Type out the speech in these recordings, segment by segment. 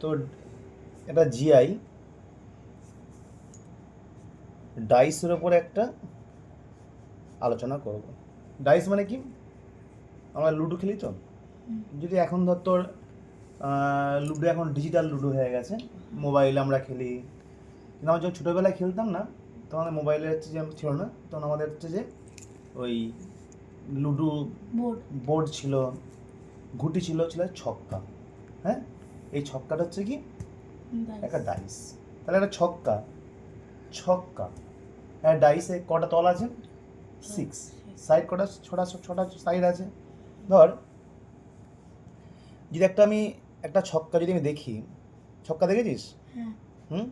তো এটা জিআই ডাইসের ওপরে একটা আলোচনা করব। ডাইস মানে কি? আমরা লুডো খেলি তো, যদি এখন ধর তোর লুডো এখন ডিজিটাল লুডো হয়ে গেছে, মোবাইলে আমরা খেলি, কিন্তু আমরা যখন ছোটোবেলায় খেলতাম না তখন আমাদের মোবাইলে হচ্ছে যে ছিল না, তখন আমাদের হচ্ছে যে ওই লুডো বোর্ড ছিল, ঘুটি ছিল, ছিল ছক্কা। হ্যাঁ, এই ছক্কাটা হচ্ছে কি একটা ডাইস। তাহলে একটা ছক্কা, ছক্কা হ্যাঁ, ডাইসে কটা তল আছে? 6। সাইড কটা? ছটা সাইড আছে। ধর যদি আমি একটা ছক্কা যদি আমি দেখি, ছক্কা দেখেছিস? হুম,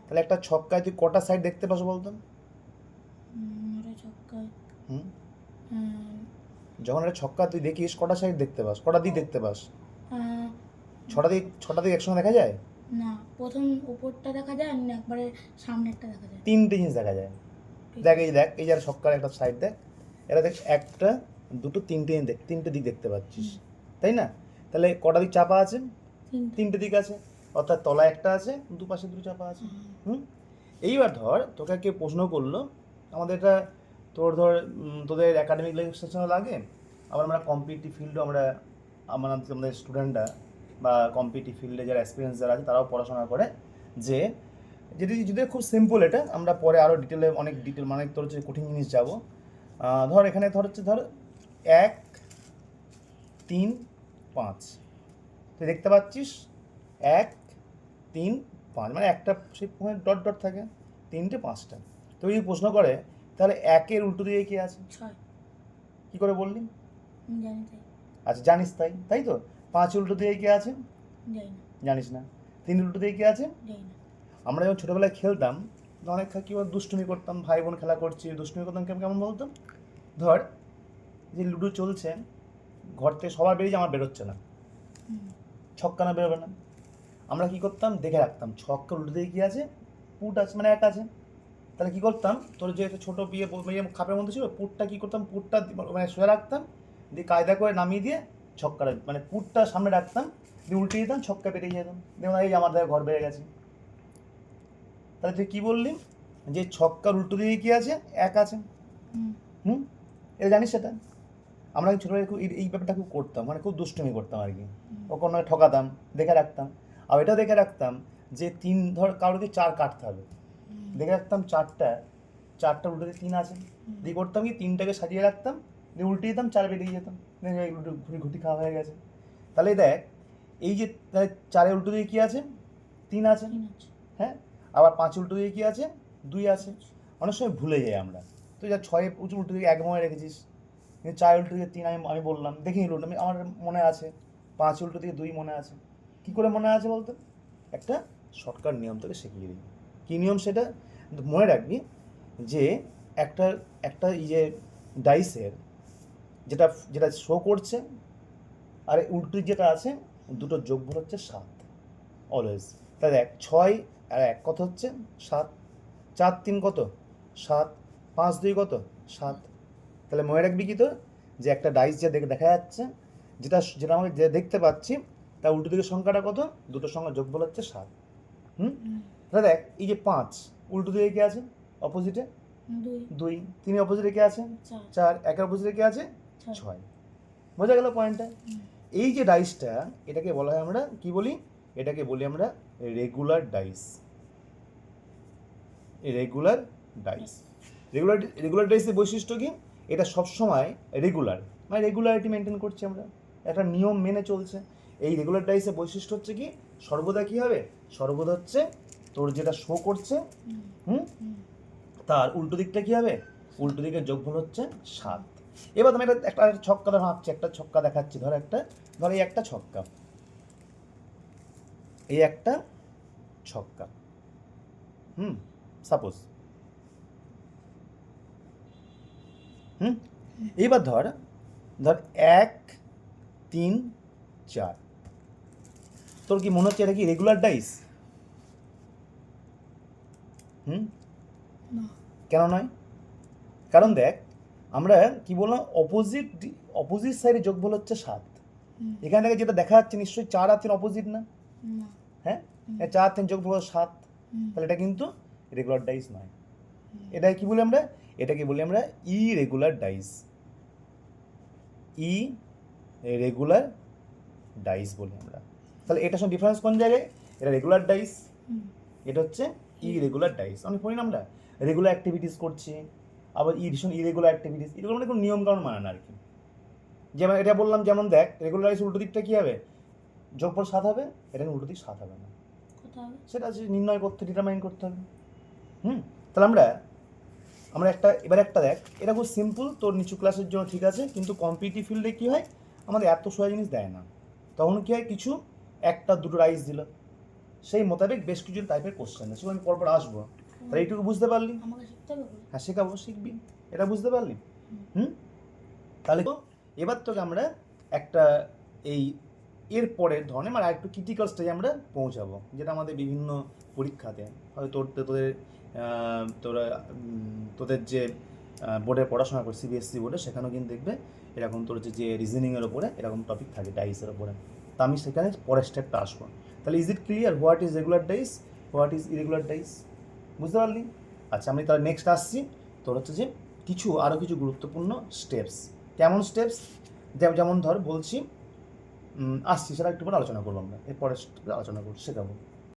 তাহলে একটা ছক্কায় তুই কটা সাইড দেখতে পাস বলতো? হুম, যখন একটা ছক্কা তুই দেখিস কটা সাইড দেখতে পাস, কটা দিক দেখতে পাস? ছটা দিক একসঙ্গে দেখা যায় না, প্রথম উপরটা দেখা যায় আর একবারে সামনেরটা দেখা যায়। তিনটে জিনিস দেখা যায়। দেখ এই যে ছক্কার একটা সাইড দেখ, এটা দেখ, একটা দুটো তিনটে দিক দেখতে পাচ্ছিস, তাই না? তাহলে কটা দিক চাপা আছে? তিনটে দিক আছে, অর্থাৎ তলায় একটা আছে, দুপাশে দুটো চাপা আছে। এইবার ধর তোকে কেউ প্রশ্ন করলো, আমাদের এটা ধর তোদের একাডেমিক সেকশনে লাগে, আবার আমরা কম্পিটিটিভ ফিল্ডও আমাদের স্টুডেন্টরা বা কম্পিটিটিভ ফিল্ডে যারা এক্সপিরিয়েন্স যারা আছে তারাও পড়াশোনা করে, যে যদি খুব সিম্পল, এটা আমরা পরে আরও অনেক ডিটেল মানে তোর হচ্ছে কঠিন জিনিস যাবো। ধর এখানে হচ্ছে 1 3 5 তুই দেখতে পাচ্ছিস, 1 3 5 মানে একটা সেই ডট ডট থাকে, 3টে 5টা। তো যদি প্রশ্ন করে তাহলে 1-এর উল্টো দিকে কি আছে? 6। কি করে বললি? জানি তাই। আচ্ছা, জানিস তাই তো। 5 উল্টো দিকে কি আছে? জানি না। জানিস না। 3 উল্টো দিকে কি আছে? জানি না। আমরা যখন ছোটোবেলায় খেলতাম অনেক কি দুষ্টুমি করতাম, ভাই বোন খেলা করছি, দুষ্টুমি করতাম, কেমন বলতো? ধর যে লুডো চলছে, ঘর থেকে সবার বেরিয়ে আমার বেরোচ্ছে না, ছক্কা না বেরোবে না, আমরা কি করতাম দেখে রাখতাম ছক্কা উল্টো দিকে কী আছে, পুট আছে মানে 1 আছে। তাহলে কী করতাম, তোর যে ছোটো খাপের মধ্যে ছিল, পুটটা কী করতাম, পুটটা মানে শুয়ে রাখতাম, দিয়ে কায়দা করে নামিয়ে দিয়ে ছক্কাটা মানে পুটটা সামনে রাখতাম, দিয়ে উল্টে দিতাম, ছক্কা পেরিয়ে যেতাম, দেখুন এই আমার দেখা ঘর বেড়ে গেছে। তাহলে তুই কী বললি, যে ছক্কার উল্টো দিকে কী আছে? 1 আছে। এটা জানিস সেটা? আমরা ছোটোবেলায় খুব এই ব্যাপারটা খুব করতাম, মানে খুব দুষ্টুমি করতাম আর কি, ও কোনো ঠকাতাম, দেখে রাখতাম। আর এটাও দেখে রাখতাম যে 3 ধর কারোকে 4 কাটতে হবে, দেখে রাখতাম চারটা উল্টো দিয়ে 3 আছে, দিয়ে করতাম কি 3টাকে সাজিয়ে রাখতাম, দিয়ে উল্টে দিতাম, 4 বেরিয়ে যেতাম, ঘুটি খাওয়া হয়ে গেছে। তাহলে দেখ এই যে 4-এর উল্টো দিয়ে কী আছে? 3 আছে। হ্যাঁ, আবার 5 উল্টো দিয়ে কী আছে? 2 আছে। অনেক সময় ভুলে যাই আমরা, তুই যা 6 উল্টো দিয়ে 1 মনে রেখেছিস, 4 উল্টো দিয়ে 3 আমি বললাম, দেখে নিল, আমার মনে আছে। 5 উল্টো দিয়ে 2 মনে আছে। কী করে মনে আছে বলতো? একটা শর্টকাট নিয়ম তোকে শিখিয়ে দিই। কী নিয়ম সেটা? মনে রাখবি যে একটা এই যে ডাইসের যেটা শো করছে আর উল্টো যেটা আছে, দুটোর যোগফল হচ্ছে 7 অলওয়েজ। তাহলে দেখ 6 আর 1 কত হচ্ছে? 7। 4 3 কত? 7। 5 2 কত? 7। তাহলে মনে রাখবি কি তোর, যে একটা ডাইস যে দেখা যাচ্ছে, যেটা আমাকে যে দেখতে পাচ্ছি, তার উল্টো দিকের সংখ্যাটা কত? দুটোর সংখ্যা যোগফল হচ্ছে 7। তাহলে দেখ এই যে 5 উল্টো দিকে কে আছে? অপোজিটে 2। 3 অপোজিটে কে আছে? 4। 1-এর অপোজিটে কে আছে? 6। বোঝা গেল পয়েন্টটা? এই যে ডাইসটা, এটাকে বলা হয় আমরা কি বলি? এটাকে বলি আমরা regular dice. Regular dice. Regular ডাইসের বৈশিষ্ট্য কি? এটা সবসময় রেগুলার, মানে রেগুলারিটি মেনটেন করছি আমরা, একটা নিয়ম মেনে চলছে। এই রেগুলার ডাইসের বৈশিষ্ট্য হচ্ছে কি, সর্বদা কী হবে? সর্বদা হচ্ছে তোর যেটা শো করছে তার উল্টো দিকটা কী হবে? উল্টো দিকের যোগফল হচ্ছে 7। এবার আমি একটা ছক্কা ভাবছি, একটা ছক্কা দেখাচ্ছি, ধর এই একটা ছক্কা, এই একটা ছক্কা, সাপোজ। এইবার ধর 1 3 4, তোর কি মনে হচ্ছে এটা কি রেগুলার ডাইস? কেন নয়? কারণ দেখ আমরা কি বললাম, অপোজিট সাইডে যোগফল হচ্ছে 7। এখান থেকে যেটা দেখা যাচ্ছে নিশ্চয়ই 4 আর 3 অপোজিট না? হ্যাঁ, 4 3 যোগ 7, হুম, তাহলে এটা কিন্তু রেগুলার ডাইস নয়। এটাকে কি বলি আমরা? এটাকে বলি আমরা ইরেগুলার ডাইস। ইরেগুলার ডাইস বলি আমরা। তাহলে এটার সঙ্গে ডিফারেন্স কোন জায়গায়? এটা রেগুলার ডাইস, হুম, এটা হচ্ছে ইরেগুলার ডাইস। অনেক পড়ি না আমরা রেগুলার অ্যাক্টিভিটিস করছি, আবার ভীষণ ইরেগুলার অ্যাক্টিভিটিস, এগুলো মানে কোনো নিয়ম কানুন মানে না আর কি। যেমন এটা বললাম, যেমন দেখ রেগুলার ডাইস উল্টো দিকটা কী হবে? যোগফল 7 হবে, এটা উল্টো দিক 7 হবে না, কত হবে? সেটা আছে নির্ণয় করতে, ডিটারমাইন করতে হবে। তাহলে আমরা এবার একটা দেখ, এটা খুব সিম্পল, তোর নিচু ক্লাসের জন্য ঠিক আছে, কিন্তু কম্পিটিটিভ ফিল্ডে কী হয়, আমাদের এত সোজা জিনিস দেয় না। তখন কী হয়, কিছু একটা দুটো রাইস দিল, সেই মোতাবেক বেশ কিছু টাইপের কোশ্চেন আছে, সেগুলো আমি পরপর আসবো। তাহলে এইটুকু বুঝতে পারলি? আমাকে শিখতে হবে বলে? হ্যাঁ, শেখাবো, শিখবি, এটা বুঝতে পারলি? তাহলে এবার তোকে আমরা একটা এই এর পরের ধরনের মানে আরেকটু ক্রিটিক্যাল স্টেজে আমরা পৌঁছাবো, যেটা আমাদের বিভিন্ন পরীক্ষাতে হয়তো তোদের যে বোর্ডে পড়াশোনা করে সিবিএসসি বোর্ডে, সেখানেও কিন্তু দেখবে এরকম তোর যে রিজনিংয়ের ওপরে এরকম টপিক থাকে ডাইসের ওপরে। তা আমি সেখানে পরের স্টেপটা আসবো। তাহলে is it clear what is regular dice, what is irregular dice? বুঝতে পারলি? আচ্ছা, আমি তাহলে নেক্সট আসছি তোর হচ্ছে যে আরও কিছু গুরুত্বপূর্ণ স্টেপস। কেমন স্টেপস? যেমন ধর বলছি, আসছি, সেটা একটু পরে আলোচনা করবো আমরা, এরপরে আলোচনা করবো, শেখাবো।